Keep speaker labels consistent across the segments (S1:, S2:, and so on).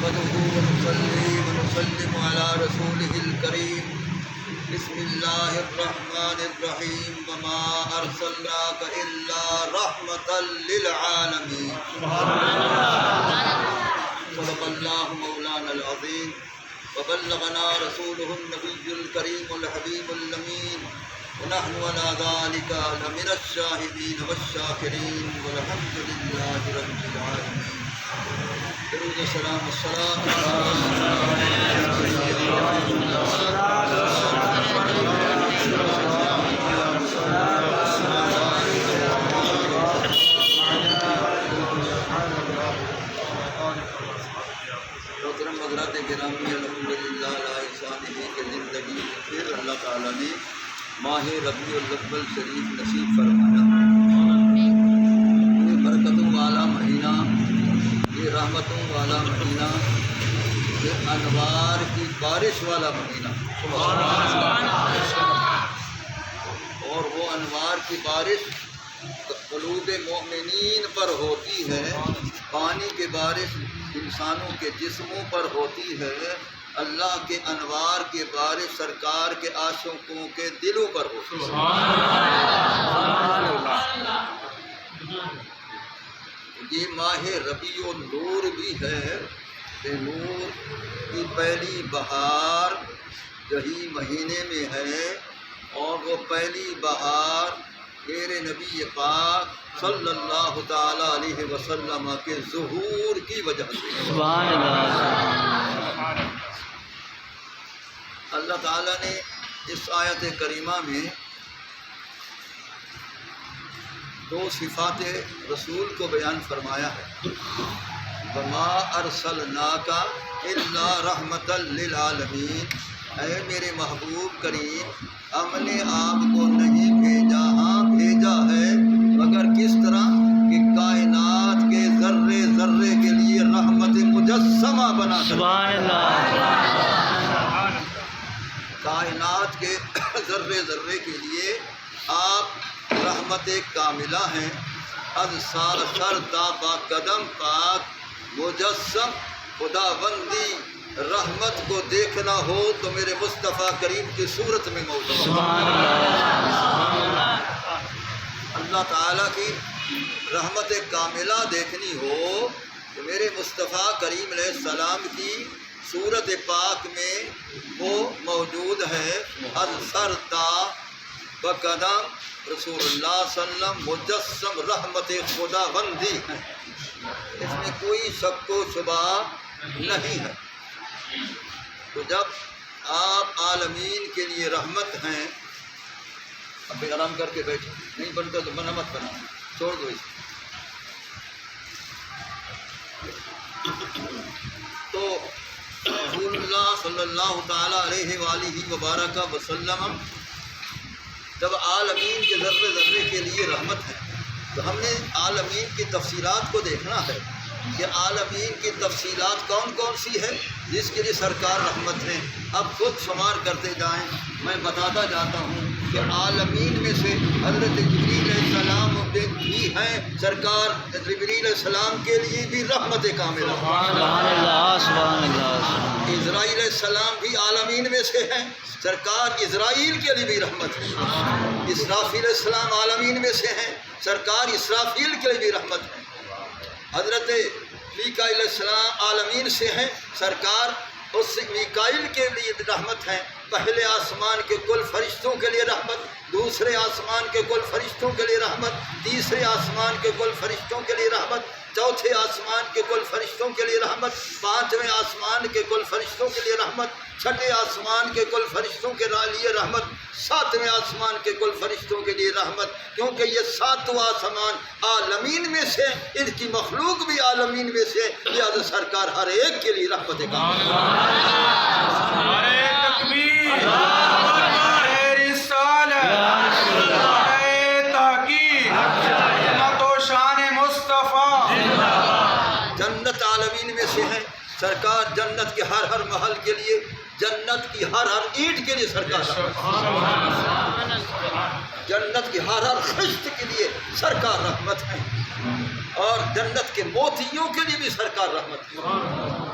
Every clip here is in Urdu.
S1: نحمده ونصلي ونسلم على رسوله الكريم بسم الله الرحمن الرحيم وما أرسلناك إلا رحمة للعالمين صدق الله مولانا العظيم وبلغنا رسوله النبي الكريم الحبيب الأمين ونحن على ذلك لمن الشاهدين والشاكرين والحمد لله رب العالمين. درود و سلام الصلاة محترم حضرات گرامی، الحمدللہ لائسانی کی زندگی میں پھر اللہ تعالیٰ نے ماہ ربیع الاول شریف نصیب فرمایا. یہ برکتوں والا مہینہ، یہ رحمتوں والا مہینہ، یہ انوار کی بارش والا مہینہ، اور وہ انوار کی بارش قلوب مومنین پر ہوتی ہے. پانی کی بارش انسانوں کے جسموں پر ہوتی ہے. اللہ کے انوار کی بارش سرکار کے عاشقوں کے دلوں پر ہوتی ہے. یہ ماہ ربیع النور بھی ہے کہ نور کی پہلی بہار یہی مہینے میں ہے، اور وہ پہلی بہار میرے نبی پاک صلی اللہ تعالی علیہ وسلم کے ظہور کی وجہ سے. سبحان اللہ. اللہ تعالیٰ نے اس آیت کریمہ میں دو صفات رسول کو بیان فرمایا ہے. وما ارسلناک الا رحمۃ للعالمین، اے میرے محبوب کریم، ہم نے آپ کو نہیں بھیجا، ہاں بھیجا ہے، مگر کس طرح کہ کائنات کے ذرے ذرے کے لیے رحمت مجسمہ بنا کر. سبحان اللہ. کائنات کے ذرے ذرے کے لیے آپ رحمت کاملہ ہیں. از سر تا با قدم پاک مجسم خداوندی رحمت کو دیکھنا ہو تو میرے مصطفیٰ کریم کی صورت میں موجود ہے. اللہ تعالیٰ کی رحمت کاملہ دیکھنی ہو تو میرے مصطفیٰ کریم علیہ السلام کی صورت پاک میں وہ موجود ہے. از سر تا بقدم رسول اللہ صلی اللہ علیہ وسلم مجسم رحمت خداوندی ہے. اس میں کوئی شک و شبہ نہیں ہے. تو جب آپ عالمین کے لیے رحمت ہیں، اب آرام کر کے بیٹھے، نہیں بنتا تو بنا مت بنا، چھوڑ دو اسے. تو رسول اللہ صلی اللہ تعالیٰ علیہ وآلہ وبارک وسلم جب عالمین کے ذرے ذرے کے لیے رحمت ہے، تو ہم نے عالمین کی تفصیلات کو دیکھنا ہے کہ عالمین کی تفصیلات کون کون سی ہے جس کے لیے سرکار رحمت ہے. اب خود شمار کرتے جائیں. میں بتاتا جاتا ہوں کہ عالمین میں سے حضرت جبریل علیہ السلام بھی ہیں. سرکار جبریل علیہ السلام کے لیے بھی رحمت کاملہ. اسرائیل علیہ السلام بھی عالمین میں سے ہیں. سرکار اسرائیل کے لیے بھی رحمت ہے. اسرافیل علیہ السلام عالمین میں سے ہیں. سرکار اسرافیل کے لیے بھی رحمت ہے. حضرت میکائیل علیہ السلام عالمین سے ہیں. سرکار اس میکائیل کے لیے رحمت ہیں. پہلے آسمان کے کل فرشتوں کے لیے رحمت، دوسرے آسمان کے کل فرشتوں کے لیے رحمت، تیسرے آسمان کے کل فرشتوں کے لیے رحمت، چوتھے آسمان کے کل فرشتوں کے لیے رحمت، پانچویں آسمان کے کل فرشتوں کے لیے رحمت، چھٹے آسمان کے کل فرشتوں کے لیے رحمت، ساتویں آسمان کے کل فرشتوں کے لیے رحمت. کیونکہ یہ ساتوں آسمان عالمین میں سے، ان کی مخلوق بھی عالمین میں سے، لہذا سرکار ہر ایک کے لیے رحمت کاملہ. جنت عالمین میں سے ہیں. سرکار جنت کے ہر ہر محل کے لیے، جنت کی ہر ہر اینٹ کے لیے سرکار، جنت کی ہر ہر خشت کے لیے سرکار رحمت ہے. اور جنت کے موتیوں کے لیے بھی سرکار رحمت ہے،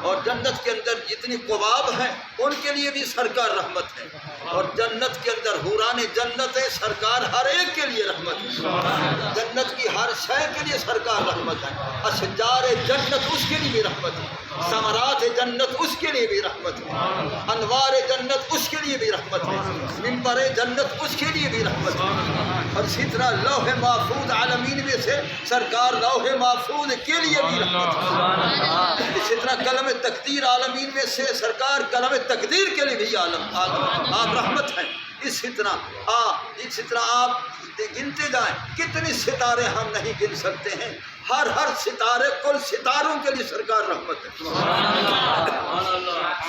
S1: اور جنت کے اندر جتنی قباب ہیں ان کے لیے بھی سرکار رحمت ہے، اور جنت کے اندر حوران جنت ہے، سرکار ہر ایک کے لیے رحمت ہے، جنت کی ہر شے کے لیے سرکار رحمت ہے، اشجار جنت اس کے لیے بھی رحمت ہے، ثمرات جنت اس کے لیے بھی رحمت ہے، انوار جنت اس کے لیے بھی رحمت ہے، ممبر جنت اس کے لیے بھی رحمت ہے، اور اسی طرح لوح محفوظ عالمین میں سے سرکار لوح محفوظ کے لیے بھی رحمت ہے، اسی طرح قلم تقدیر عالمین میں سے سرکار قلم تقدیر کے لیے بھی آپ رحمت ہیں، اسی طرح آپ گنتے جائیں کتنے ستارے ہم نہیں گن سکتے ہیں، ہر ستارے کل ستاروں کے لیے سرکار رحمت ہے،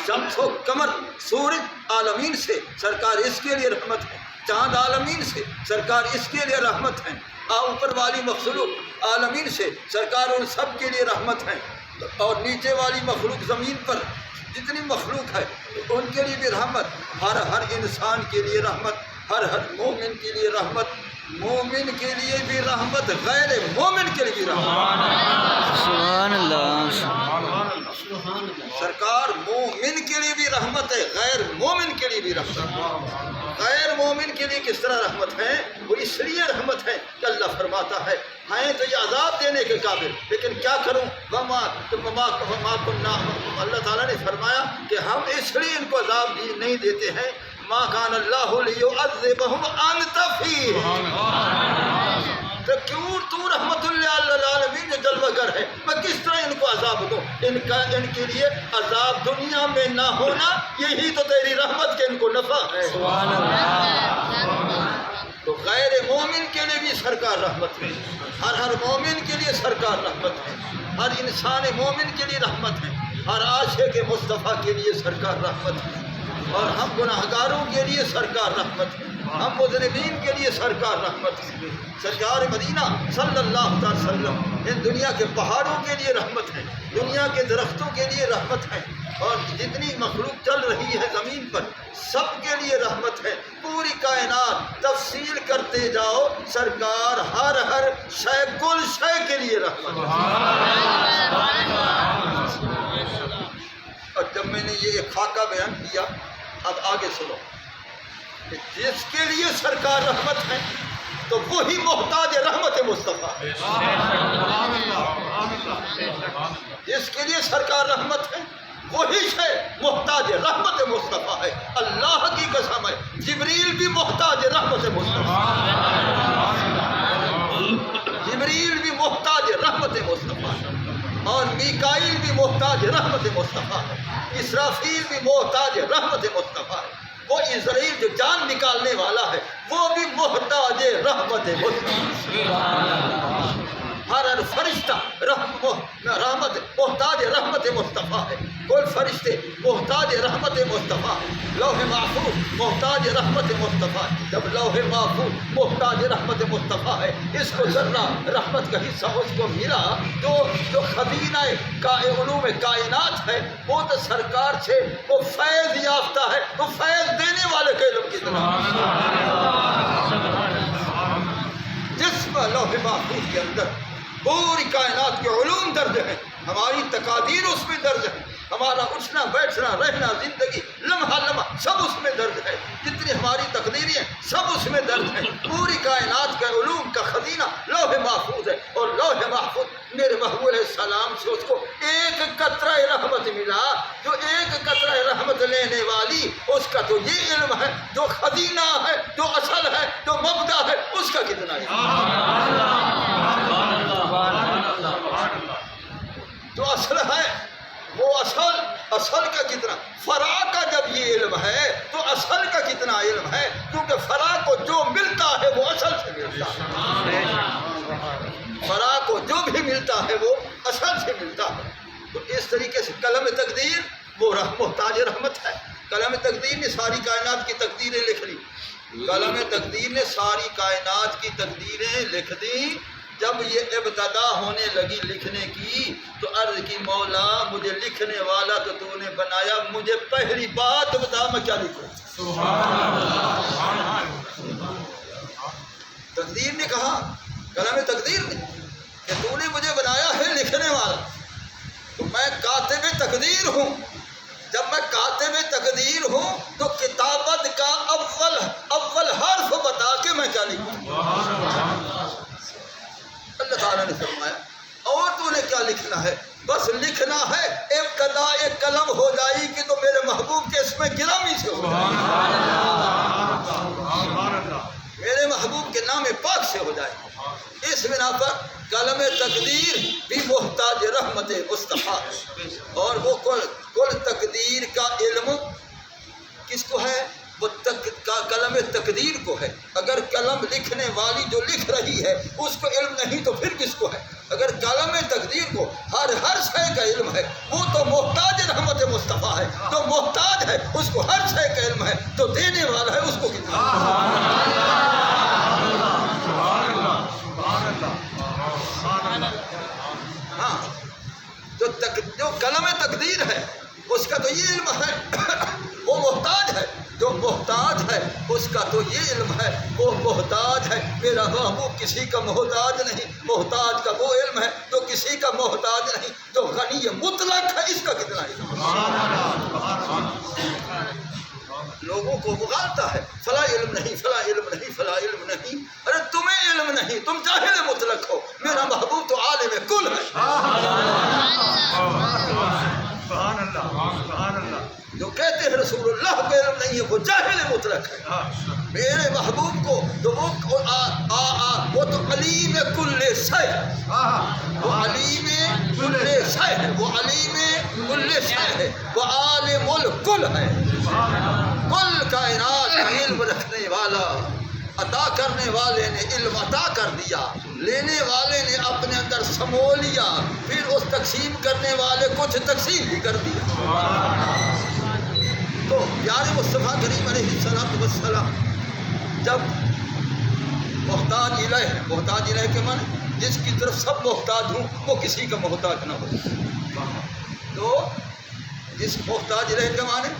S1: شمس و قمر سورج عالمین سے سرکار اس کے لیے رحمت ہے، چاند عالمین سے سرکار اس کے لیے رحمت ہے، اوپر والی مخلوق عالمین سے سرکار ان سب کے لیے رحمت ہے، اور نیچے والی مخلوق زمین پر جتنی مخلوق ہے ان کے لیے بھی رحمت، ہر انسان کے لیے رحمت، ہر مومن کے لیے رحمت، مومن کے لیے بھی رحمت، غیر مومن کے لیے بھی رحمت،
S2: سبحان اللہ،
S1: سرکار مومن کے لیے بھی رحمت ہے، غیر مومن کے لیے بھی رحمت، غیر مومن کے لیے کس طرح رحمت ہے؟ وہ اس لیے رحمت ہے کہ اللہ فرماتا ہے ہیں تو یہ عذاب دینے کے قابل، لیکن کیا کروں اللہ تعالیٰ نے فرمایا کہ ہم اس لیے ان کو عذاب نہیں دیتے ہیں، ما کان اللہ لیعذبہم انت فیہم، تو کیوں تو رحمت للعالمین جو جلوہ گر ہے، میں کس طرح ان کو عذاب دوں؟ ان کے لیے عذاب دنیا میں نہ ہونا یہی تو تیری رحمت کے ان کو نفع ہے، تو غیر مومن کے لیے بھی سرکار رحمت ہے، ہر مومن کے لیے سرکار رحمت ہے، ہر انسان مومن کے لیے رحمت ہے، ہر عاشق مصطفیٰ کے لیے سرکار رحمت ہے، اور ہم گناہگاروں کے لیے سرکار رحمت ہے، ہم مذنبین کے لیے سرکار رحمت ہے، سرکار مدینہ صلی اللہ علیہ وسلم ان دنیا کے پہاڑوں کے لیے رحمت ہے، دنیا کے درختوں کے لیے رحمت ہے، اور جتنی مخلوق چل رہی ہے زمین پر سب کے لیے رحمت ہے، پوری کائنات تفصیل کرتے جاؤ سرکار ہر شے کل شے کے لیے رحمت ہے، اور جب میں نے یہ خاکہ بیان کیا اب آگے سنو کہ جس کے لیے سرکار رحمت ہے تو وہی محتاج رحمت مصطفیٰ ہے، جس کے لیے سرکار رحمت ہے وہی شے محتاج رحمت مصطفیٰ ہے، اللہ کی قسم ہے جبریل بھی محتاج رحمت مصطفیٰ ہے، جبریل بھی محتاج رحمت مصطفیٰ ہے، اور میکائیل بھی محتاج رحمت مصطفیٰ ہے، اسرافیل بھی محتاج رحمت مصطفیٰ ہے، وہ عزرائیل جو جان نکالنے والا ہے وہ بھی محتاج رحمت مصطفیٰ ہے، ہر فرشتہ رحمت محتاج رحمت مصطفیٰ ہے، کل فرشتے محتاج رحمت مصطفیٰ ہے، لوح محفوظ محتاج رحمت مصطفیٰ ہے، جب لوح محفوظ محتاج رحمت مصطفیٰ ہے اس کو ذرہ رحمت کا حصہ اس کو ملا، جو خزینہ علوم کائنات ہے وہ تو سرکار سے وہ فیض یافتہ ہے، تو فیض دینے والے کے علم کی طرح جس میں لوح محفوظ کے اندر پوری کائنات کے علوم درج ہیں، ہماری تقادیر اس میں درج ہیں، ہمارا اٹھنا بیٹھنا رہنا زندگی لمحہ لمحہ سب اس میں درج ہے، جتنی ہماری تقدیریں ہیں سب اس میں درج ہیں، پوری کائنات کے علوم کا خزینہ لوح محفوظ ہے، اور لوح محفوظ میرے محبوب علیہ السلام سے اس کو ایک قطرہ رحمت ملا، جو ایک قطرہ رحمت لینے والی اس کا تو یہ علم ہے، جو خزینہ ہے جو اصل ہے جو مبدا ہے اس کا کتنا ہے، جو اصل ہے وہ اصل کا کتنا، فرع کا جب یہ علم ہے تو اصل کا کتنا علم ہے، کیونکہ فرع کو جو ملتا ہے وہ اصل سے ملتا ہے، فرع کو جو بھی ملتا ہے وہ اصل سے ملتا ہے، تو اس طریقے سے قلم تقدیر وہ محتاج رحمت ہے، قلم تقدیر نے ساری کائنات کی تقدیریں لکھ لی، قلم تقدیر نے ساری کائنات کی تقدیریں لکھ دی، جب یہ ابتدا ہونے لگی لکھنے کی تو عرض کی مولا مجھے لکھنے والا تو تو نے بنایا، مجھے پہلی بات بتا میں کیا لکھوں، تقدیر نے کہا، قلم تقدیر نے کہ تو نے مجھے بنایا ہے لکھنے والا، تو میں کاتب تقدیر ہوں۔ جب میں کاتب تقدیر ہوں تو کتابت کا اول حرف بتا کے میں کیا لکھوں؟ اللہ تعالیٰ نے فرمایا اور تو نے کیا لکھنا ہے؟ بس لکھنا ہے ابتدا ایک قلم ہو جائے گی تو میرے محبوب کے اس میں گرامی سے ہو جائے، میرے محبوب کے نام پاک سے ہو جائے۔ اس بنا پر قلم تقدیر بھی محتاج رحمت مصطفیٰ، اور وہ کل تقدیر کا علم کس کو ہے؟ وہ قلم تقدیر کو ہے۔ اگر قلم لکھنے والی جو لکھ رہی ہے اس کو علم نہیں تو پھر کس کو ہے؟ اگر قلم تقدیر کو ہر شے کا علم ہے، وہ تو محتاج رحمت مصطفیٰ ہے، جو محتاج ہے اس کو ہر شے کا علم ہے، تو دینے والا ہے اس کو کتنا؟ ہاں، جو قلم تقدیر ہے اس کا تو یہ علم ہے، وہ محتاج ہے۔ جو محتاج ہے اس کا تو یہ علم ہے، وہ محتاج ہے۔ میرا محبوب کسی کا محتاج نہیں، محتاج کا وہ علم ہے جو کسی کا محتاج نہیں، جو غنی مطلق ہے، اس کا کتنا علم؟ لوگوں کو اگالتا ہے فلاں علم نہیں، فلاں علم نہیں، فلاں علم نہیں۔ ارے تمہیں علم نہیں، تم جاہل مطلق ہو، میرا محبوب تو عالم کل ہے۔ جو کہتے ہیں رسول اللہ کو علم نہیں ہے وہ جاہل مطلق ہے۔ میرے محبوب کو تو وہ تو علیم کل شے، وہ علیم کل شے ہے، وہ علیم کل شے ہے، وہ عالم الکل ہے، کل کائنات کا علم رکھنے والا۔ عطا کرنے والے نے علم عطا کر دیا، لینے والے نے اپنے اندر سمو لیا، پھر اس تقسیم کرنے والے کچھ تقسیم بھی کر دیا۔ تو پیارے مصطفیٰ کریم علیہ السلام جب محتاج الہ کے معنی جس کی طرف سب محتاج ہوں وہ کسی کا محتاج نہ ہو، تو جس محتاج الہ کے معنی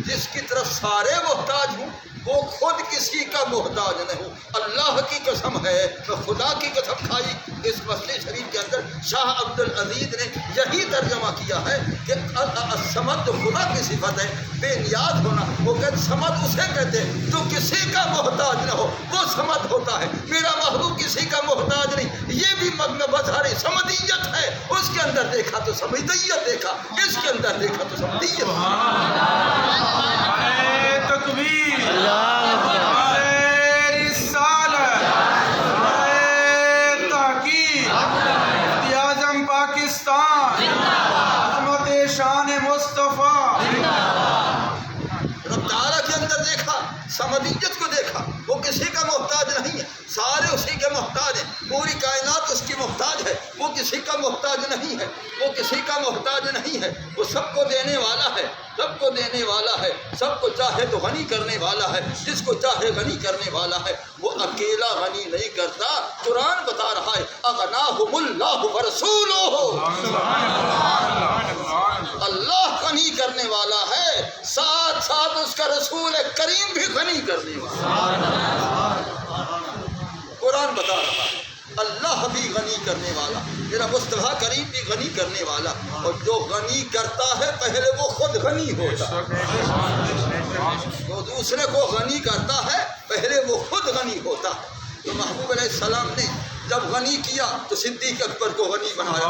S1: جس کی طرف سارے محتاج ہوں وہ خود کسی کا محتاج نہ ہو۔ اللہ کی قسم ہے، میں خدا کی قسم کھائی، اس مسئلے شریف کے اندر شاہ عبد العزیز نے یہی ترجمہ کیا ہے کہ الصمد خدا کی صفت ہے، بے نیاز ہونا۔ وہ کہتے صمد اسے کہتے ہیں جو کسی کا محتاج نہ ہو، وہ صمد ہوتا ہے۔ میرا محبوب کسی کا محتاج نہیں، یہ بھی مظہر صمدیت ہے۔ اس کے اندر دیکھا تو صمدیت دیکھا، اس کے اندر دیکھا تو صمدیت۔
S2: تکبیر، تحقیق، اعظم پاکستان، عظمت شان مصطفیٰ۔
S1: رب تعالیٰ کے اندر دیکھا، صمدیت کو دیکھا، وہ کسی کا محتاج نہیں ہے، سارے اسی کے محتاج ہیں، پوری کائنات اس کی محتاج ہے، وہ کسی کا محتاج نہیں ہے، وہ کسی کا محتاج نہیں ہے، وہ سب کو دینے والا ہے، سب کو دینے والا ہے، سب کو چاہے تو غنی کرنے والا ہے، جس کو چاہے غنی کرنے والا ہے۔ وہ اکیلا غنی نہیں کرتا، قرآن بتا رہا ہے اغناہم اللہ ورسولہ، اللہ غنی کرنے والا ہے، ساتھ ساتھ اس کا رسول کریم بھی غنی کرنے والا ہے۔ قرآن بتا رہا ہے اللہ بھی غنی کرنے والا، میرا مصطفیٰ کریم بھی غنی کرنے والا، اور جو غنی کرتا ہے پہلے وہ خود غنی ہوتا ہے، جو دوسرے کو غنی کرتا ہے پہلے وہ خود غنی ہوتا ہے۔ تو محبوب علیہ السلام نے جب غنی کیا تو صدیق اکبر کو غنی بنایا،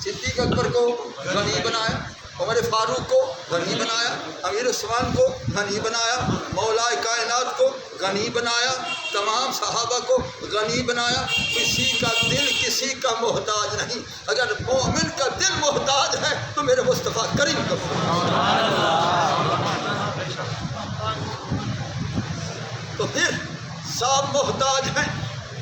S1: صدیق اکبر کو غنی بنایا، عمر فاروق کو غنی بنایا، امیر عثمان کو غنی بنایا، مولا کائنات کو غنی بنایا، تمام صحابہ کو غنی بنایا۔ کسی کا دل کسی کا محتاج نہیں، اگر مومن کا دل محتاج ہے تو میرے مصطفیٰ کریم کا تو پھر سب محتاج ہیں،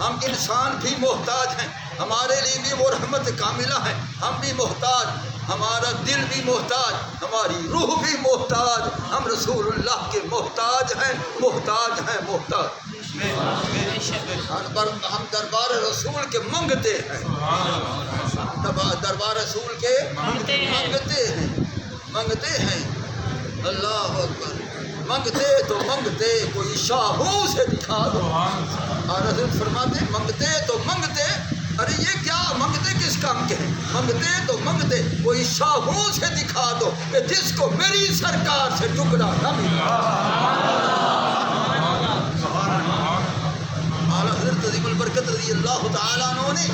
S1: ہم انسان بھی محتاج ہیں، ہمارے لیے بھی وہ رحمت کاملہ ہے، ہم بھی محتاج، ہمارا دل بھی محتاج، ہماری روح بھی محتاج، ہم رسول اللہ کے محتاج ہیں، محتاج ہیں، محتاج۔ ہم دربار رسول کے منگتے ہیں، دربار رسول کے منگتے ہیں۔ اللہ اکبر، منگتے تو منگتے کوئی شاہوں سے دکھا دو، اور حضرت فرماتے منگتے تو منگتے، ارے یہ کیا منگتے کس کام کے ہیں؟ منگتے تو منگتے کوئی شاہوں سے دکھا دو کہ جس کو میری سرکار سے ٹکڑا نہ ملا۔ اعلیٰ حضرت عظیم البرکت رضی اللہ تعالیٰ عنہ نے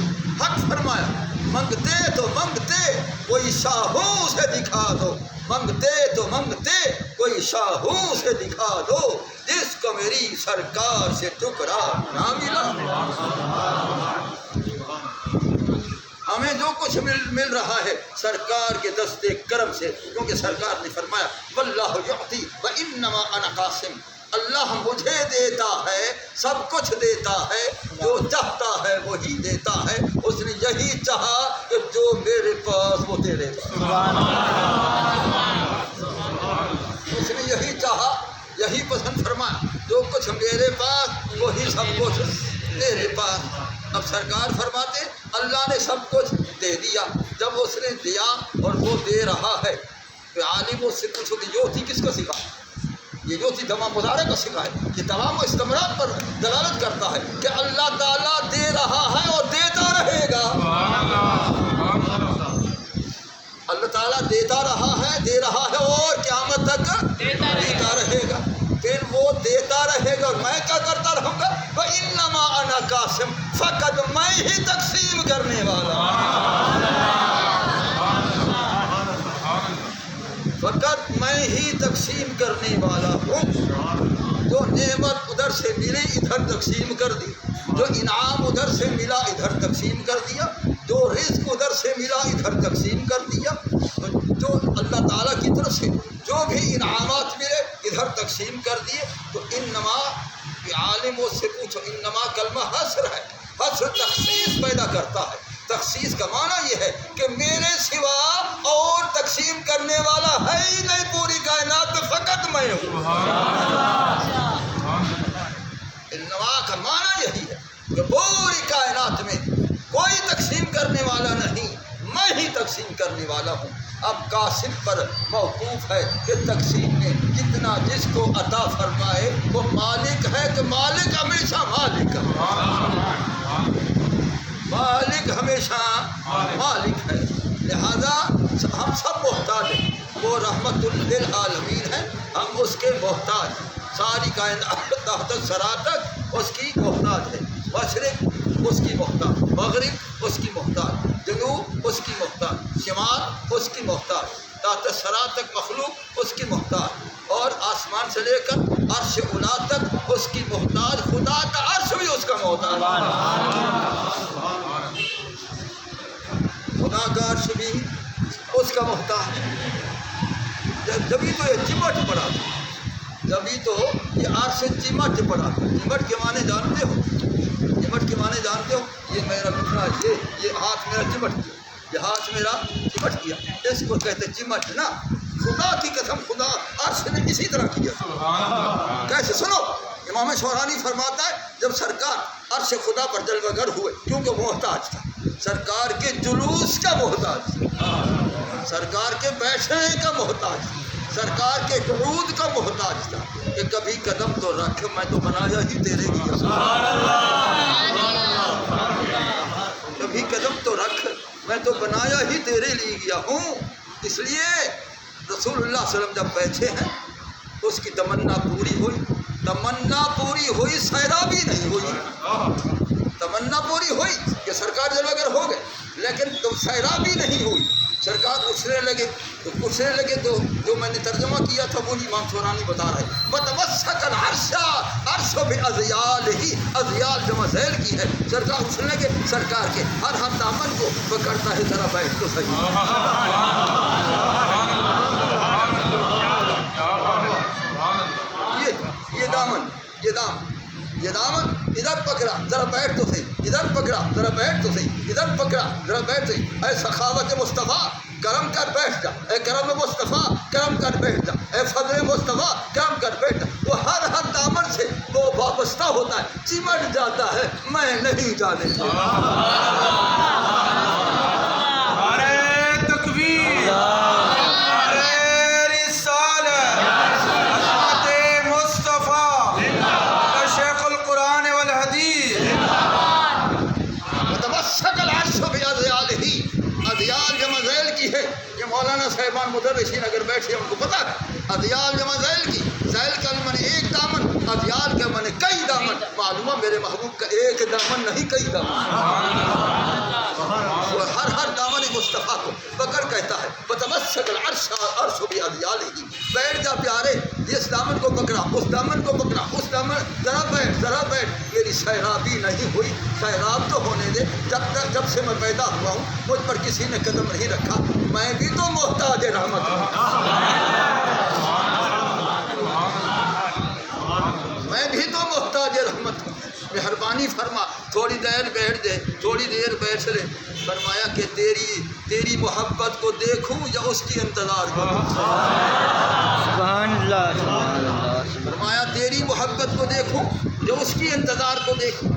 S1: حق فرمایا، منگتے تو منگتے کوئی شاہوں سے دکھا دو، منگتے تو منگتے کوئی شاہوں سے دکھا دو جس کو میری سرکار سے ٹکڑا نہ ملا۔ ہمیں جو کچھ مل رہا ہے سرکار کے دستے کرم سے، کیونکہ سرکار نے فرمایا واللہ یعطی وانما انا قاسم، اللہ مجھے دیتا ہے، سب کچھ دیتا ہے، جو چاہتا ہے وہی دیتا ہے۔ اس نے یہی چاہا کہ جو میرے پاس وہ تیرے پاس، اس نے یہی چاہا، یہی پسند فرمایا، جو کچھ میرے پاس وہی سب کچھ تیرے پاس۔ اب سرکار فرماتے اللہ نے سب کچھ دے دیا، جب اس نے دیا اور وہ دے رہا ہے تو عالم اس سے پوچھو کہ یوتی کس کو سکھا؟ یہ یوتی تمام مظاہرے کو سکھا ہے، یہ تمام استمرار پر دلالت کرتا ہے کہ اللہ تعالیٰ دے رہا ہے اور دیتا رہے گا۔ اللہ تعالیٰ دیتا رہا ہے، دے رہا ہے اور قیامت تک دیتا رہے گا۔ پھر وہ دیتا رہے گا اور میں کیا کرتا رہوں گا؟ وَإِنَّمَا أَنَا قَاسِمٌ، فقط میں ہی تقسیم کرنے والا ہوں، فقط میں ہی تقسیم کرنے والا ہوں۔ جو نعمت ادھر سے ملی ادھر تقسیم کر دی، جو انعام ادھر سے ملا ادھر تقسیم کر دیا، جو رزق ادھر سے ملا ادھر تقسیم کر دیا، جو اللہ تعالیٰ کی طرف سے جو بھی انعامات ملے ادھر تقسیم کر دیے۔ تو انما عالم اس سے پوچھو، انما کلمہ حصر ہے، حصر تخصیص پیدا کرتا ہے۔ تخصیص کا معنی یہ ہے کہ میرے سوا اور تقسیم کرنے والا ہے ہی نہیں، پوری کائنات میں فقط میں ہوں۔ انما کا معنی یہی ہے کہ پوری کائنات میں کوئی تقسیم کرنے والا نہیں، میں ہی تقسیم کرنے والا ہوں۔ اب قاسم پر موقوف ہے کہ تقسیم میں جتنا جس کو عطا فرمائے وہ مالک ہے، کہ مالک ہمیشہ مالک ہے، مالک ہمیشہ مالک ہے، لہذا ہم سب محتاج ہیں۔ وہ رحمت للعالمین ہے، ہم اس کے محتاج ہیں، ساری کائنات تحت سرا تک اس کی محتاج ہے، مشرق اس کی محتاج، مغرب اس کی محتاج، جنوب اس کی محتاج، شمال اس کی محتاج، تحت سرا تک مخلوق اس کی محتاج، اور آسمان سے لے کر عرش اولا تک اس کی محتاج، خدا کا عرش بھی اس کا محتاج، خدا کا عرش بھی اس کا محتاج۔ جبھی تو یہ چمٹ پڑا تھا، جبھی تو یہ عرش چمٹ پڑا تھا۔ چمٹ کے معنی جانتے ہو؟ چمٹ کے معنی جانتے ہو؟ یہ میرا گھٹنا، یہ ہاتھ میرا چمٹ گیا، یہ ہاتھ میرا چمٹ گیا، اس کو کہتے چمٹ نا۔ خدا کی قسم خدا عرش نے اسی طرح کیا۔ کیسے؟ سنو، امام شورانی فرماتا ہے جب سرکار عرش خدا پر جلوہ گر ہوئے، کیونکہ محتاج تھا، سرکار کے جلوس کا محتاج تھا، سرکار کے بیٹھنے کا محتاج تھا، سرکار کے قعود کا محتاج تھا، کہ کبھی قدم تو رکھ، میں تو بنایا ہی تیرے لیے، کبھی قدم تو رکھ، میں تو بنایا ہی تیرے لیے گیا ہوں۔ اس لیے رسول اللہ صلی اللہ علیہ وسلم جب بیٹھے ہیں اس کی تمنا پوری ہوئی، تمنا پوری ہوئی، سیرابی نہیں ہوئی، تمنا پوری ہوئی کہ سرکار جلوہ گر ہو گئے، لیکن تو سیرابی نہیں ہوئی، سرکار اٹھنے لگے تو اٹھنے لگے، تو جو میں نے ترجمہ کیا تھا وہی امام شورانی بتا رہے ہیں، وَتَوَسَّكَ الْعَرْشَ، عرش بِأَذْيَالِهِ، اذیال جمع ذیل کی ہے، سرکار اٹھنے لگے، سرکار کے ہر دامن کو پکڑتا ہے، ذرا بیٹھ تو صحیح، یہ دامن ادھر پکڑا ذرا بیٹھ تو صحیح، ادھر پکڑا ذرا بیٹھ تو صحیح، ادھر پکڑا ذرا بیٹھ تو صحیح۔ اے سخاوت مصطفیٰ کرم کر بیٹھ جا، اے کرم مصطفیٰ کرم کر بیٹھ جا، اے فضل مصطفیٰ کرم کر بیٹھ جا۔ وہ ہر دامن سے وہ وابستہ ہوتا ہے، چمٹ جاتا ہے، میں نہیں جانے دیتا۔
S2: نعرہ تکبیر، نعرہ رسالت، عظمت مصطفیٰ، شیخ القرآن والحدیث
S1: نہیں ہے. یہ مولانا صاحبان مدرسین اگر بیٹھے ان کو پتہ ہے ادیال جمع ذیل کی، ذیل کا من ایک دامن، ادیال کا من کئی دامن. معلومہ میرے محبوب کا ایک دامن نہیں کئی دامن. وہ ہر دامن مصطفیٰ کو پکڑ کہتا ہے بتمسک العرش عرش بھی ادیال ہی. بیٹھ جا پیارے، اس دامن کو پکڑا، اس دامن کو پکڑا، اس دامن، ذرا بیٹھ. میری سیرابی نہیں ہوئی، سیراب تو ہونے دے. جب سے میں پیدا ہوا ہوں مجھ پر کسی نے قدم نہیں رکھا. میں بھی تو محتاج رحمت ہوں، میں بھی تو محتاج رحمت ہوں. مہربانی فرما تھوڑی دیر بیٹھ دے، تھوڑی دیر بیٹھ لے. فرمایا کہ تیری محبت کو دیکھوں یا اس کی انتظار کروں.
S3: سبحان اللہ سبحان اللہ.
S1: فرمایا تیری محبت کو دیکھوں یا اس کی انتظار کو دیکھوں.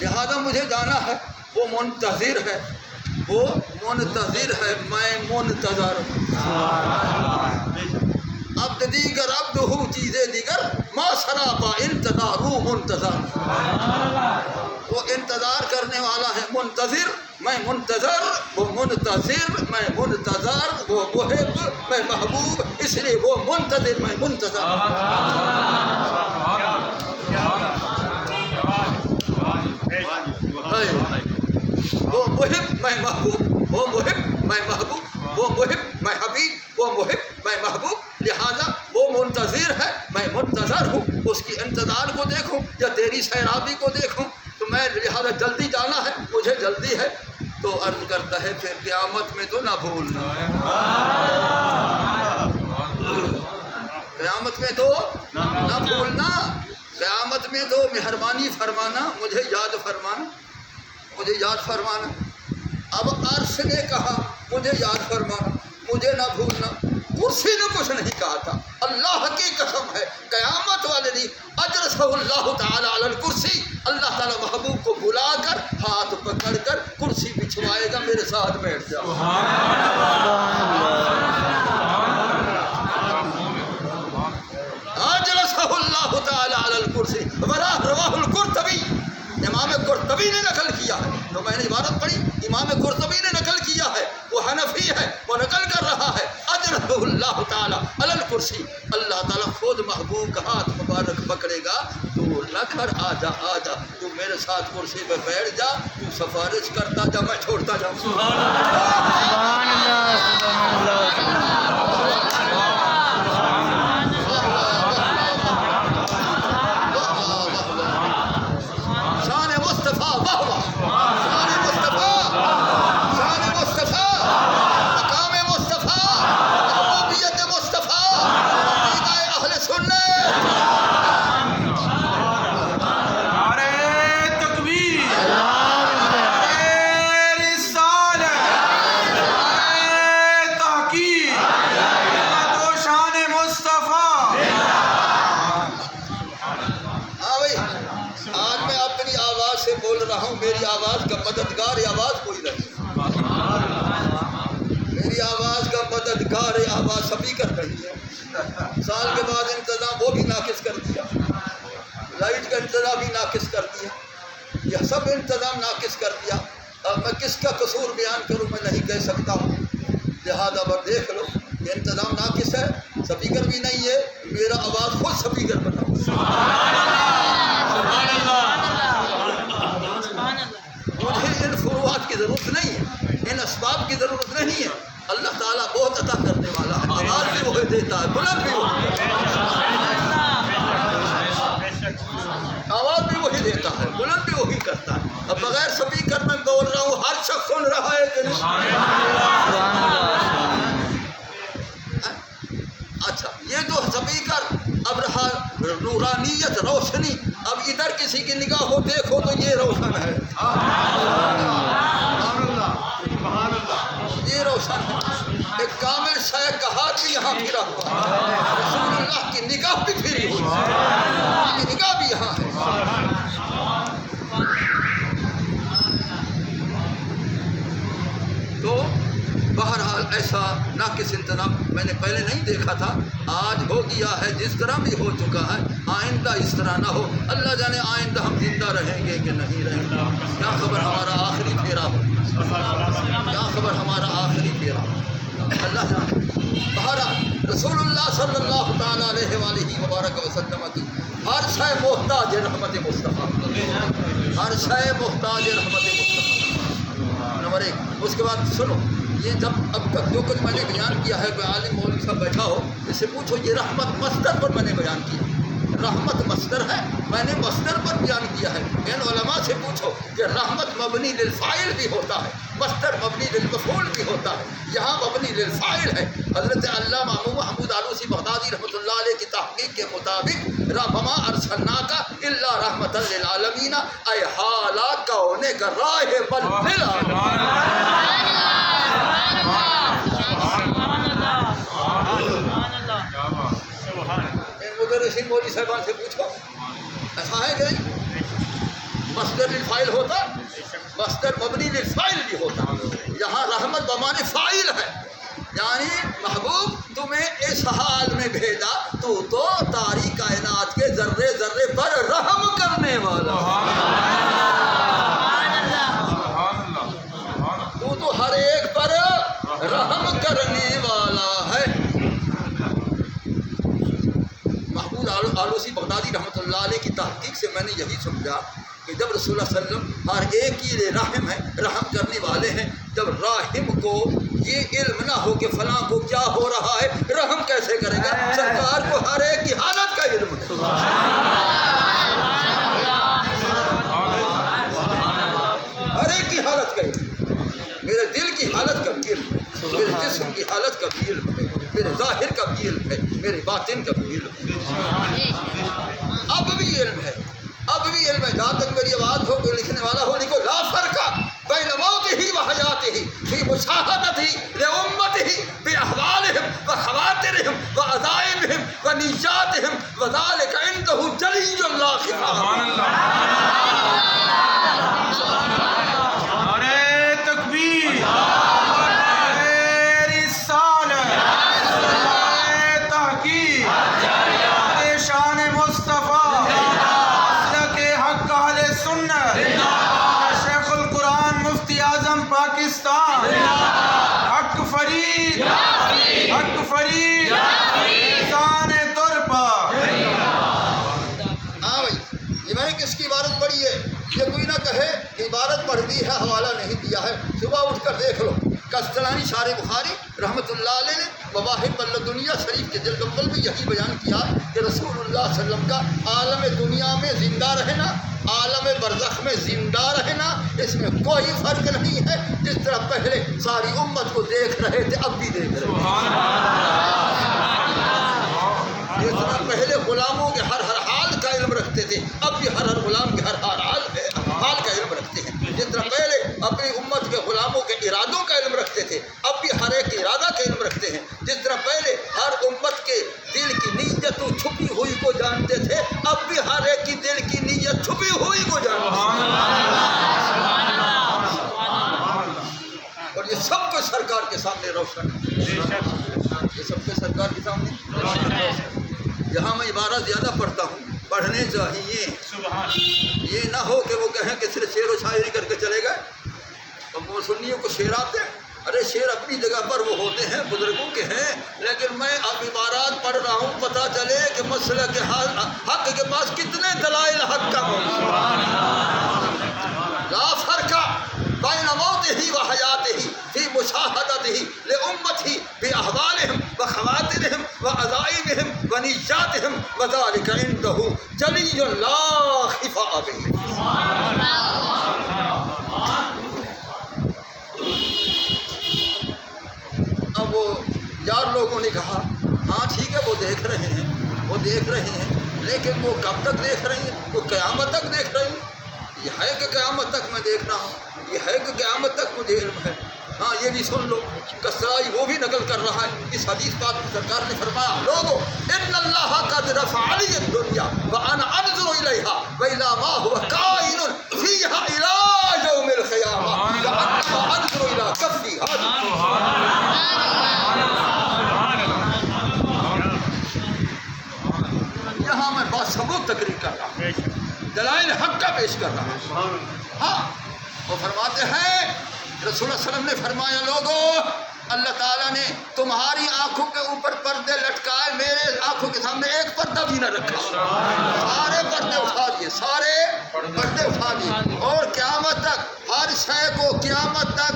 S1: لہذا مجھے جانا ہے. وہ منتظر ہے، وہ منتظر ہے، میں منتظر. عبد دیگر عبد ہوں چیزیں دیگر ما سراپا انتظار منتظر. وہ انتظار کرنے والا ہے منتظر، میں منتظر. وہ منتظر میں منتظر، وہ محب میں محبوب، اس لیے وہ منتظر میں منتظر. وہ محب میں محبوب، وہ محب میں محبوب، وہ محب میں حبیب، وہ محب میں محبوب. لہذا وہ منتظر ہے، میں منتظر ہوں. اس کی انتظار کو دیکھوں یا تیری سیرابی کو دیکھوں. تو میں لہذا جلدی جانا ہے، مجھے جلدی ہے. تو عرض کرتا ہے پھر قیامت میں تو نہ بھولنا، قیامت میں تو نہ بھولنا، قیامت میں تو مہربانی فرمانا، مجھے یاد فرمانا، مجھے یاد فرمانا. اب عرش نے کہا مجھے یاد فرمانا، مجھے نہ بھولنا. کرسی نے کچھ نہیں کہا تھا. اللہ کی قسم ہے قیامت والے دن اجرسہ اللہ تعالیٰ علی الکرسی. اللہ تعالیٰ محبوب کو بلا کر ہاتھ پکڑ کر کرسی بچھوائے گا، میرے ساتھ بیٹھ جاؤ. اجرسہ اللہ تعالیٰ علی الکرسی. رواہ القرطبی، امام قرطبی نے نقل کیا ہے. تو میں نے عبارت پڑھی، امام قرطبی نے نقل کیا ہے، وہ حنفی ہے، وہ نقل کر رہا ہے. اجرہ اللہ تعالیٰ علی الکرسی. اللہ تعالیٰ خود محبوب کا ہاتھ مبارک پکڑے گا. تو رکھ کر آجا آجا، تو میرے ساتھ کرسی پہ بیٹھ جا، تو سفارش کرتا جا، میں چھوڑتا جاؤں.
S3: سبحان اللہ سبحان اللہ.
S1: شان مصطفیٰ واہ واہ، شان مصطفیٰ، شان مصطفیٰ، مقام مصطفیٰ، محبوبیت مصطفیٰ، عقیدہ اہل سنت.
S2: نعرہ تکبیر، نعرہ رسالت، نعرہ تحقیق، عظمت و شان مصطفیٰ.
S1: ہاں بھائی، آج میں اپنی آواز سے بول رہا ہوں. میری آواز کا مددگار آواز کوئی نہیں، میری آواز کا مددگار آواز سپیکر نہیں ہے. سال کے بعد انتظام وہ بھی ناقص کر دیا، لائٹ کا انتظام بھی ناقص کر دیا، یہ سب انتظام ناقص کر دیا. اب میں کس کا قصور بیان کروں میں نہیں کہہ سکتا ہوں. لہذا اب دیکھ لو یہ انتظام ناقص ہے، سپیکر بھی نہیں ہے، میرا آواز خود سپیکر بناؤ. مجھے ان فروعات کی ضرورت نہیں ہے، ان اسباب کی ضرورت نہیں ہے. اللہ تعالیٰ بہت عطا کرنے والا ہے، آواز بھی وہی دیتا ہے، بلند بھی وہی، آواز بھی وہی دیتا ہے، بلند بھی وہی کرتا ہے. اب بغیر سپیکر میں بول رہا ہوں، ہر شخص سن رہا ہے کہ نہیں؟ اچھا یہ تو سپیکر اب رہا نورانیت، روشنی. اب ادھر کسی کی نگاہ ہو دیکھو تو یہ روشن ہے، یہ روشن ہے. ایک کامل شیخ کا ہاتھ بھی یہاں پھرا ہوا ہے، رسول اللہ کی نگاہ بھی پھری ہوئی ہے، اللہ کی نگاہ بھی یہاں ہے. تو بہرحال ایسا ناقص انتظام میں نے پہلے نہیں دیکھا تھا، آج ہو گیا ہے، جس طرح بھی ہو چکا ہے، آئندہ اس طرح نہ ہو۔ اللہ جانے آئندہ ہم زندہ رہیں گے کہ نہیں رہیں گے، کیا خبر ہمارا آخری پھیرا ہو، کیا خبر ہمارا آخری پھیرا ہو، اللہ جانے۔ بہرحال رسول اللہ صلی اللہ تعالیٰ علیہ وآلہ وبارک وسلم کی ہر شے محتاج رحمت مصطفیٰ، ہر شے محتاج رحمت مصطفیٰ، نمبر ایک۔ اس کے بعد سنو، یہ جب اب تک جو کچھ میں نے بیان کیا ہے، کوئی عالم مولوی صاحب بیٹھا ہو، اس سے پوچھو یہ رحمت مصدر پر میں نے بیان کیا، رحمت مصدر ہے، میں نے مصدر پر بیان کیا ہے۔ ان علماء سے پوچھو کہ رحمت مبنی للفاعل بھی ہوتا ہے، مصدر مبنی للمفعول بھی ہوتا ہے، یہاں مبنی للفاعل ہے۔ حضرت علامہ ابو محمود آلوسی بغدادی رحمۃ اللہ علیہ کی تحقیق کے مطابق وما ارسلناک الا رحمۃ للعالمین، اے حالا کونے کا راہ بل مدرسین مولوی صاحبان سے پوچھو، ایسا ہے کہ مصدر للفاعل ہوتا، مصدر مبنی للفاعل بھی ہوتا، یہاں رحمت بمعنی فاعل ہے، یعنی محبوب تمہیں اس حال میں بھیجا تو تاری کائنات کے ذرے ذرے پر رحم کرنے والا، تو ہر ایک پر رحم کرنے والا ہے۔ محمود آلوسی بغدادی رحمۃ اللہ علیہ کی تحقیق سے میں نے یہی سمجھا کہ جب رسول اللہ صلی اللہ علیہ وسلم ہر ایک کی رحم ہے، رحم کرنے والے ہیں، جب راحم کو یہ علم نہ ہو کہ فلاں کو کیا ہو رہا ہے، رحم کیسے کرے گا؟ سرکار کو ہر ایک کی حالت کا علم ہے، ہر ایک کی حالت کا علم، میرے دل کی حالت کا بھی علم ہے، میرے جسم کی حالت کا بھی علم ہے، میرے ظاہر کا بھی علم ہے، میرے باطن کا بھی علم ہے، اب بھی علم ہے، اب بھی علم ہے۔ جہاں تک میری آواز ہو، کوئی لکھنے والا ہو، لکھو لا فرق بین موتہ و حیاتہ فی مشاہدتہ لامتہ باحوالہم و خواترہم و عزائمہم و نیاتہم وذلک عندہ جلی لا خفا۔
S2: پاکستان حق فرید، حق فرید، شان ترپا۔
S1: ہاں بھائی، یہ میں نے کس کی عبارت پڑھی ہے؟ یہ کوئی نہ کہے کہ عبارت پڑھ دی ہے، حوالہ نہیں دیا ہے، صبح اٹھ کر دیکھ لو، قسطلانی شارح بخاری رحمۃ اللہ علیہ نے مواہب اللدنیہ شریف کے جلد اول میں یہی بیان کیا کہ رسول اللہ صلی اللہ علیہ وسلم کا عالم دنیا میں زندہ رہنا، عالم برزخ میں زندہ رہنا، اس میں کوئی فرق نہیں ہے۔ جس طرح پہلے ساری امت کو دیکھ رہے تھے، اب بھی دیکھ رہے ہیں، جس طرح پہلے غلاموں کے ہر حال کا علم رکھتے تھے، اب بھی ہر غلام کے ہر حال کا علم رکھتے ہیں۔ جس طرح پہلے اپنی امت کے غلاموں کے ارادوں کا علم رکھتے تھے، اب بھی ہر ایک ارادہ کا علم رکھتے ہیں۔ جس طرح پہلے ہر امت کے دل کی نیتوں چھپی ہوئی کو جانتے تھے، اب بھی ہر ایک کی دل کی نیت چھپی ہوئی کو جانتے ہیں، اور یہ سب کو سرکار کے سامنے روشن ہے، یہ سب کو سرکار کے سامنے۔ یہاں میں عبارت زیادہ پڑھتا ہوں، پڑھنے چاہیے، یہ نہ ہو کہ وہ کہیں کہ صرف شعر و شاعری کر کے چلے گئے۔ اب وہ سنیوں کو شعر آتے ہیں، ارے شعر اپنی جگہ پر وہ ہوتے ہیں، بزرگوں کے ہیں، لیکن میں اب عبارات پڑھ رہا ہوں، پتہ چلے کہ مسئلہ کے حق کے پاس کتنے دلائل حق کا لا فرق بین موتہ و حیاتہ فی مشاہدتہ لامتہ باحوالہم و خواترہم و عزائمہم و نیاتہم وذلک عندہ جلی لا خفا بہ۔ اب وہ یار لوگوں نے کہا ہاں ٹھیک ہے، وہ دیکھ رہے ہیں، وہ دیکھ رہے ہیں، لیکن وہ کب تک دیکھ رہے ہیں؟ وہ قیامت تک دیکھ رہے ہیں۔ یہ ہے کہ قیامت تک میں دیکھ رہا ہوں، یہ ہے کہ قیامت تک مجھے علم ہے۔ ہاں یہ بھی سن لو، کسرائی وہ بھی نقل کر رہا ہے، اس حدیث پاک میں سرکار نے فرمایا لوگو ان اللہ قد رفع لی الدنیا وانا انظر الیہا والی ما هو کائن فیہا الی یوم القیامہ وانما انظر الی کفی۔ خوب تقریر کر رہا ہوں، دلائل حق کا پیش کر رہا ہوں۔ ہاں وہ فرماتے ہیں رسول اللہ علیہ وسلم نے فرمایا لوگوں اللہ تعالیٰ نے تمہاری آنکھوں کے اوپر پردے لٹکائے، میرے آنکھوں کے سامنے ایک پردہ بھی نہ رکھا، سارے پردے اٹھا دیے، سارے پردے اٹھا دیے، اور قیامت تک ہر شے کو قیامت تک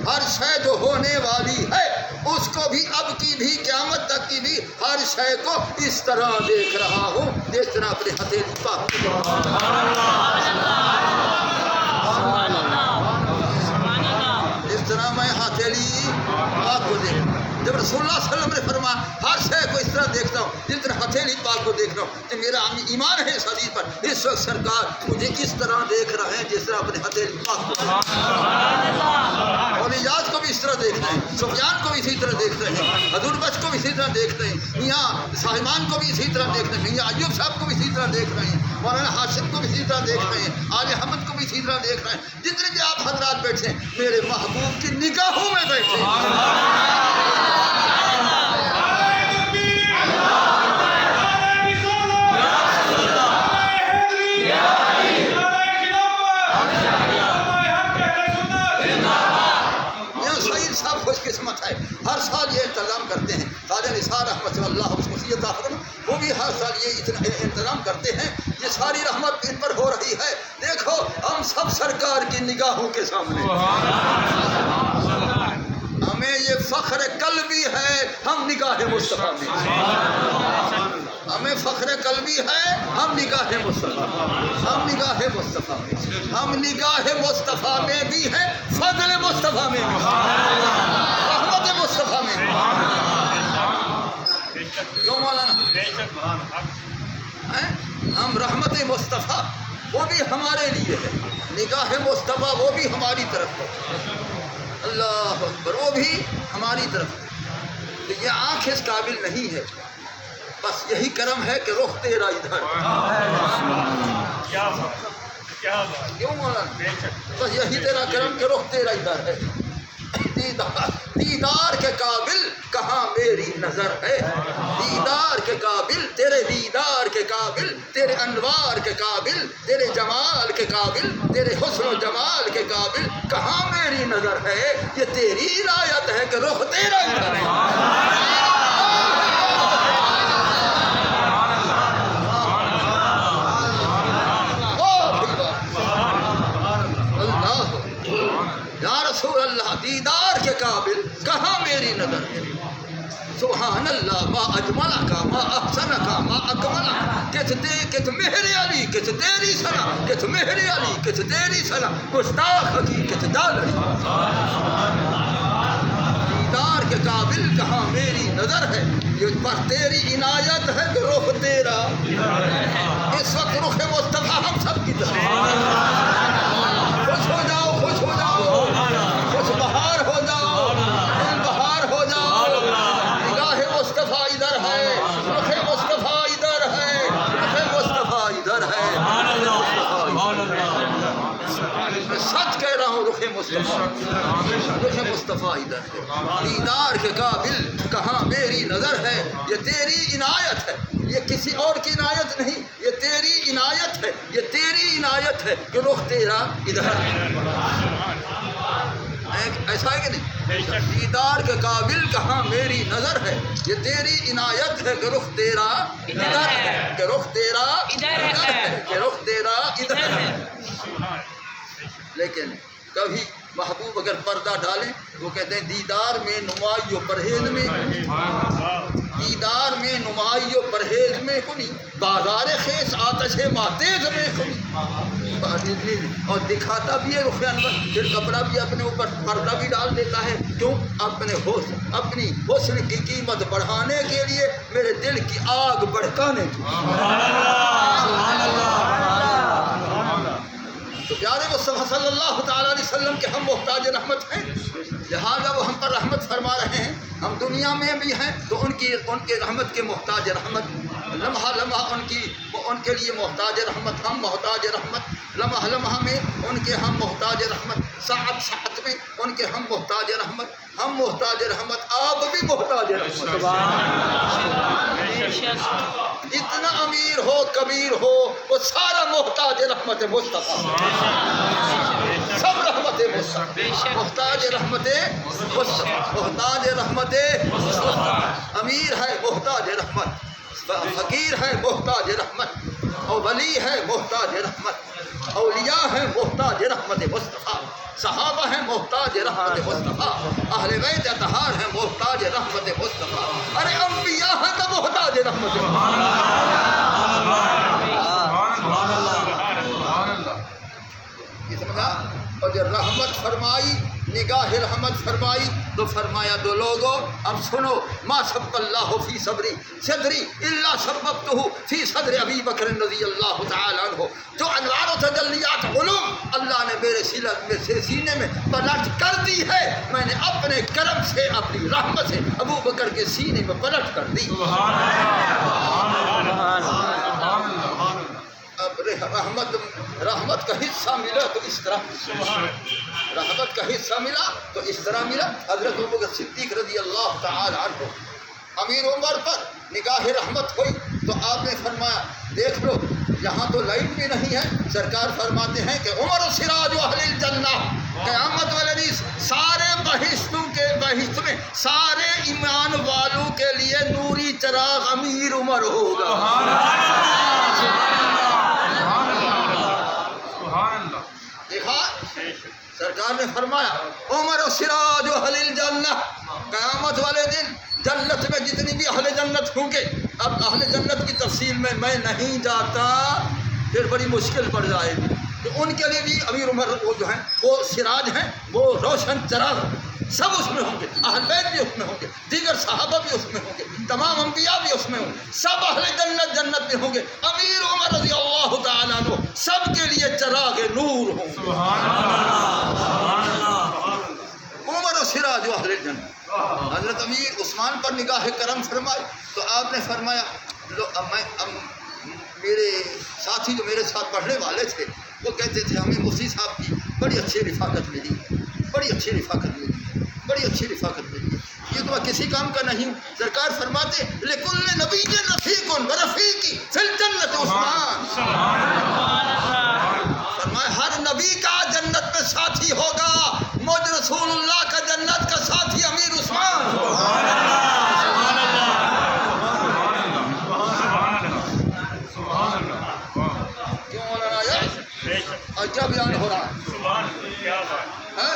S1: ہر شے جو ہونے والی ہے اس کو بھی اب کی بھی قیامت تک کی بھی ہر شے کو اس طرح دیکھ رہا ہوں جس طرح اپنے ہتھیلی پاک اس طرح میں ہتھیلی پاک کو دیکھ، جب رسول اللہ صلی اللہ علیہ وسلم نے فرمایا ہر شے کو اس طرح دیکھتا ہوں جس طرح ہتھیلی پاک کو دیکھ رہا ہوں، کہ میرا ایمان ہے اس حدیث پر، اس وقت سرکار مجھے اس طرح دیکھ رہے ہیں جس طرح اپنے ہتھیلی پاک کو، اور اجاز کو بھی اس طرح دیکھ رہے ہیں، سفیان کو بھی اسی طرح دیکھ رہے ہیں، حضور بچ کو بھی اسی طرح دیکھ رہے ہیں، میاں ساحمان کو بھی اسی طرح دیکھ رہے ہیں، میاں ایوب صاحب کو بھی اسی طرح دیکھ رہے ہیں، مولانا ہاشم کو بھی اسی طرح دیکھ رہے ہیں، آل احمد کو بھی اسی طرح دیکھ رہے ہیں، جتنے بھی آپ حضرات بیٹھے ہیں میرے محبوب کی نگاہوں میں بیٹھے ہیں۔ خوش قسمت ہے، ہر سال یہ انتظام کرتے ہیں، خواجہ نثار احمد صلی اللہ علیہ وسلم وہ بھی ہر سال یہ انتظام کرتے ہیں، یہ ساری رحمت ان پر ہو رہی ہے، دیکھو ہم سب سرکار کی نگاہوں کے سامنے، ہمیں یہ فخر قلبی ہے، ہم نگاہ مصطفیٰ میں، ہمیں فخر قلبی ہے، ہم نگاہ مصطفیٰ، ہم نگاہ مصطفیٰ میں، ہم نگاہ مصطفیٰ میں بھی ہیں، فضل مصطفیٰ میں بھی، رحمت مصطفیٰ میں بھی، کیوں مولانا؟ ہم رحمت مصطفیٰ وہ بھی ہمارے لیے ہے، نگاہ مصطفیٰ وہ بھی ہماری طرف ہے، اللہ اکبر، وہ بھی ہماری طرف ہے، تو یہ آنکھ اس قابل نہیں ہے، بس یہی کرم ہے کہ رخ تیرا ادھر، کیوں مولانا؟ بس یہی تیرا کرم کہ رخ تیرا ادھر ہے، دیدار کے قابل کہاں میری نظر ہے، دیدار کے قابل، تیرے دیدار کے قابل، تیرے انوار کے قابل، تیرے جمال کے قابل، تیرے حسن و جمال کے قابل کہاں میری نظر ہے، یہ تیری عنایت ہے کہ رخ تیرا ادھر ہے۔ یا رسول اللہ دیدار کے قابل کہاں میری نظر ہے، سبحان اللہ ما اجمل کا ما احسن کا ما اکمل کت مہر علی کت تیری سنا کت مہر علی کت تیری سنا گستاخ حقیقت ڈال دیدار کے قابل کہاں میری نظر ہے، یہ پر تیری عنایت ہے کہ رخ تیرا اس وقت رخ مصطفیٰ ہم سب کی طرف، خوش ہو جاؤ، خوش ہو جاؤ، خوش بہار ہو جاؤ، دل بہار ہو جاؤ، نگاہ مصطفیٰ ادھر ہے، رخ مصطفیٰ ادھر ہے، رخ مصطفیٰ ادھر ہے، میں سچ کہہ رہا ہوں، رخ مصطفیٰ ادھر ہے، دیدار کے قابل کہاں میری نظر ہے، یہ تیری عنایت ہے، یہ کسی اور کی عنایت نہیں، یہ تیری عنایت ہے، یہ تیری عنایت ہے کہ رخ تیرا ادھر ہے، ایسا ہے کہ نہیں؟ دیدار کے قابل کہاں میری نظر ہے، یہ تیری عنایت ہے کہ رخ تیرا ادھر ہے، کہ رخ تیرا ادھر ہے، کہ رخ تیرا ادھر ہے، لیکن کبھی محبوب اگر پردہ ڈالیں وہ کہتے ہیں دیدار میں نمائی و پرہیز میں، دیدار میں نمائی و پرہیز میں کنی بازار خیس آتش ماتیز میں کنی، اور دکھاتا بھی ہے رخ انور، پھر کپڑا بھی اپنے اوپر پردہ بھی ڈال دیتا ہے، کیوں؟ اپنے اپنی حسن کی قیمت بڑھانے کے لیے، میرے دل کی آگ بڑھکانے کے تو پیارے مصطفیٰ صلی اللہ تعالیٰ علیہ وسلم کے ہم محتاج رحمت ہیں، لہٰذا وہ ہم پر رحمت فرما رہے ہیں، ہم دنیا میں بھی ہیں تو ان کے رحمت کے محتاج رحمت، لمحہ لمحہ ان کے لیے محتاج رحمت، ہم محتاج رحمت، لمحہ لمحہ میں ان کے ہم محتاج رحمت، ساعت ساعت میں ان کے ہم محتاج رحمت، ہم محتاج رحمت، آپ بھی محتاج رحمت، اتنا امیر ہو کبیر ہو وہ سارا محتاج رحمت مصطفیٰ، سب رحمت مصطفیٰ، محتاج رحمت مصطفیٰ، محتاج رحمت مصطفیٰ، امیر ہے محتاج رحمت، فقیر ہے محتاج رحمت، اور ولی ہے محتاج رحمت، اولیاء ہے محتاج رحمت مصطفیٰ، صحابہ ہیں محتاج رحمت مصطفیٰ، اہل بیت اطہار ہیں محتاج رحمت مصطفیٰ، ارے انبیاء ہیں تو محتاج رحمت مصطفیٰ۔ اور جب رحمت فرمائی، نگاہ رحمت فرمائی تو فرمایا دو لوگوں اب سنو، ما سب اللہ فی صدری الا سببتہ فی صدر ابی بکر رضی اللہ تعالیٰ عنہ، جو انوار و تجلیات علوم اللہ نے میرے سینے میں پلٹ کر دی ہے، میں نے اپنے کرم سے اپنی رحمت سے ابو بکر کے سینے میں پلٹ کر دی۔ اب رحمت کا حصہ ملا تو اس طرح، رحمت کا حصہ ملا تو اس طرح ملا۔ حضرت ابوبکر صدیق رضی اللہ تعالی عنہ امیر عمر پر نگاہ رحمت ہوئی تو آپ نے فرمایا دیکھ لو یہاں تو لائٹ بھی نہیں ہے، سرکار فرماتے ہیں کہ عمر سراج اہل الجنہ، قیامت والے دن سارے بہشت میں سارے ایمان والوں کے لیے نوری چراغ امیر عمر ہوگا۔ دیکھا سرکار نے فرمایا عمر سراج اہل الجنہ، قیامت والے دن جنت میں جتنی بھی اہل جنت ہوں گے، اب اہل جنت کی تفصیل میں نہیں جاتا، پھر بڑی مشکل پڑ جائے گی، تو ان کے لیے بھی امیر عمر وہ جو ہیں وہ سراج ہیں، وہ روشن چراغ، سب اس میں ہوں گے، اہل بیت بھی اس میں ہوں گے، دیگر صحابہ بھی اس میں ہوں گے، تمام انبیاء بھی اس میں ہوں گے، سب اہل جنت میں ہوں گے، امیر عمر رضی اللہ تعالیٰ عنہ سب کے لیے چراغ نور ہوں گے۔ عمر و سراج اہل الجنہ۔ حضرت امیر عثمان پر نگاہ کرم فرمائی تو آپ نے فرمایا میرے ساتھی جو میرے ساتھ پڑھنے والے تھے وہ کہتے تھے ہمیں مفتی صاحب کی بڑی اچھی رفاقت ملی، بڑی اچھی رفاقت ملی، بڑی اچھی رفاقت ملی، یہ تو میں کسی کام کا نہیں ہوں۔ سرکار فرماتے لکل نبی رفیق ورفیقی فی الجنت عثمان، فرمایا ہر نبی کا جنت میں ساتھی ہوگا، مجھ رسول اللہ کا جنت کا ساتھی امیر عثمان۔ کیوں مولانا یہ اور کیا بیان ہو رہا ہے؟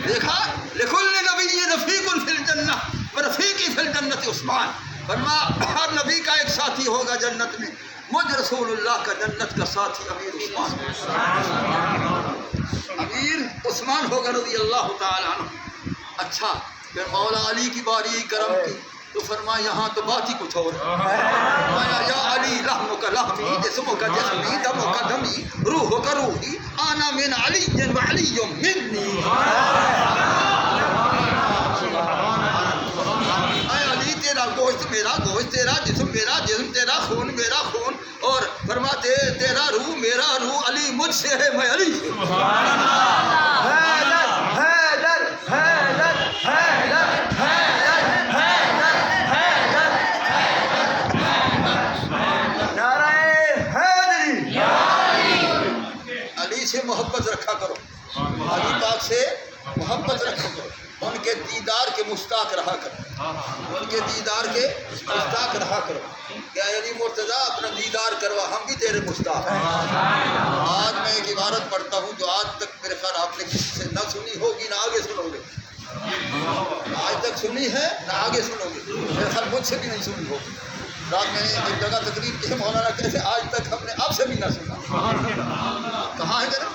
S1: دیکھا لکل نبی رفیق فی الجنہ ورفیقی فی الجنت عثمان، فرمایا ہر نبی کا ایک ساتھی ہوگا جنت میں، مجھ رسول اللہ کا جنت کا ساتھی امیر عثمان، امیر عثمان ہوگا رضی اللہ تعالیٰ عنہ۔ اچھا پھر مولا علی کی باری کرم کی تو فرمایا یہاں تو بات ہی کچھ اور ہے، فرمایا یا علی لحمک لحمی جسمک جسمی دمک دمی روحک روحی آنا من علی و علی منی، اے علی تیرا گوشت میرا گوشت، تیرا جسم میرا جسم، تیرا خون میرا خون، اور فرماتے تیرا روح میرا روح، علی مجھ سے ہے میں علی سے۔ حیدر حیدر حیدر حیدر حیدر حیدر حیدر، نعرہ حیدری، علی سے محبت رکھا کرو، علی پاک سے محبت رکھا کرو، ان کے دیدار کے مشتاق رہا کرو، ان کے دیدار کے مشتاق رہا کرو۔ کیا علی مرتضیٰ اپنا دیدار کروا، ہم بھی تیرے مشتاق ہیں۔ آج میں ایک عبارت پڑھتا ہوں جو آج تک میرے خیال آپ نے کسی سے نہ سنی ہوگی نہ آگے سنو گے، آج تک سنی ہے نہ آگے سنو گے، میرے خیال مجھ سے بھی نہیں سنی ہوگی۔ رات میں نے ایک جگہ تقریر کی مولانا کیسے آج تک ہم نے آپ سے بھی نہ سنا، کہاں ہے ذرا؟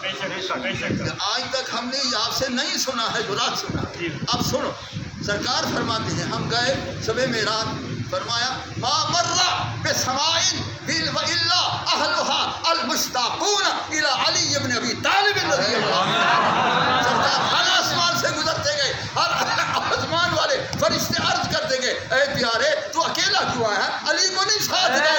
S1: آج تک ہم نے آپ سے نہیں سنا ہے جو رات سنا، اب سنو۔ سرکار فرماتے ہیں ہم گئے صبح معراج، فرمایا ما مرہ بسمائن الا اہلها المشتاقون الى علی بن ابی طالب رضی اللہ عنہ، سرکار ہر آسمان سے گزرتے گئے، ہر آسمان والے فرشتے عرض کرتے گئے اے پیارے تو اکیلا کیوں آیا ہے، علی کو نہیں ساتھ گئے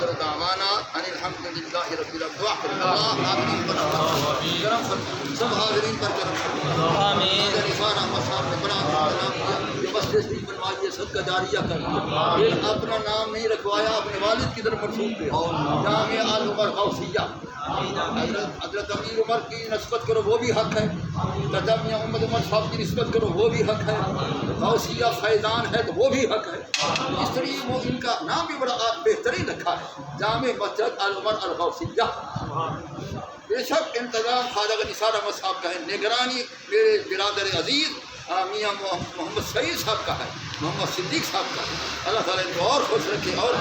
S1: وآخر دعوانا ان الحمد للہ رب العالمین. اللہ آمین پر کرم فرما، سب حاضرین پر کرم فرما.
S3: آمین.
S1: عرفان احمد صاحب نے بڑا نام کیا، یہ مسجد شریف بنوائی، صدقہ جاریہ کر دیا. یہ اپنا نام نہیں رکھوایا، اپنے والد کی طرف منسوب کیا. جامعہ العمر غوثیہ، حضرت امیر عمر کی نسبت کرو وہ بھی حق ہے، جامعہ محمد عمر صاحب کی نسبت کرو وہ بھی حق ہے، غوثیہ فیضان ہے تو وہ بھی حق ہے. اس طرح وہ ان کا نام بھی بڑا بہترین رکھا ہے، جامع مسجد العمر الغوثیہ. بے شک انتظام خواجہ غنی نثار احمد صاحب کا ہے، نگرانی میرے برادر عزیز میاں محمد سعید صاحب کا ہے، محمد صدیق صاحب کا ہے. اللہ تعالیٰ ان کو اور خوش رکھے اور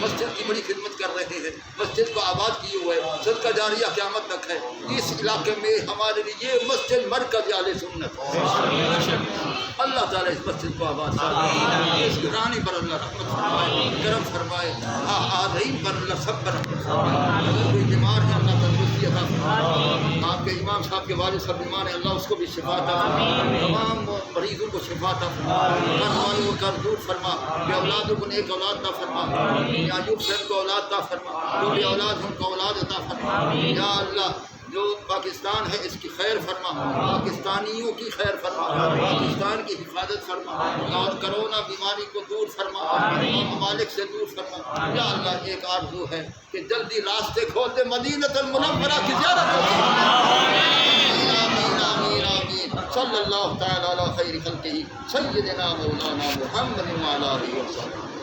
S1: مسجد کی بڑی خدمت کر رہے ہیں، مسجد کو آباد کیے ہوئے، صدقہ جاریہ قیامت تک ہے. اس علاقے میں ہمارے لیے یہ مسجد مرکز اہل سنت ہے. اللہ تعالیٰ اس مسجد کو آباد فرمائے، اس گرانی پر اللہ رحمت فرمائے، کرم فرمائے، حاضرین پر اللہ سب پر رحمت فرمائے. اگر کوئی بیمار ہے اللہ تندرستی عطا فرمائے. آپ کے امام صاحب کے والد صاحب بیمار ہیں، اللہ اس کو بھی شفا عطا فرمائے، تمام مریضوں کو شفا عطا فرما، قرض والوں کو قرض دور فرما، بے اولادوں کو نیک اولاد عطا فرما، یا ایوب صاحب کو اولاد عطا فرما، جو بے اولاد ہیں ان کو اولاد عطا فرما. یا اللہ جو پاکستان ہے اس کی خیر فرما، پاکستانیوں کی خیر فرما، پاکستان کی حفاظت فرما، اور کرونا بیماری کو دور فرما، تمام ممالک سے دور فرما. یا اللہ ایک آرزو ہے کہ جلدی راستے کھول دے مدینہ المنورہ کی زیارت ہو. آمین آمین آمین. صلی اللہ تعالی علی خیر خلقہ سیدنا مولانا محمد وعلی آلہ وصحبہ.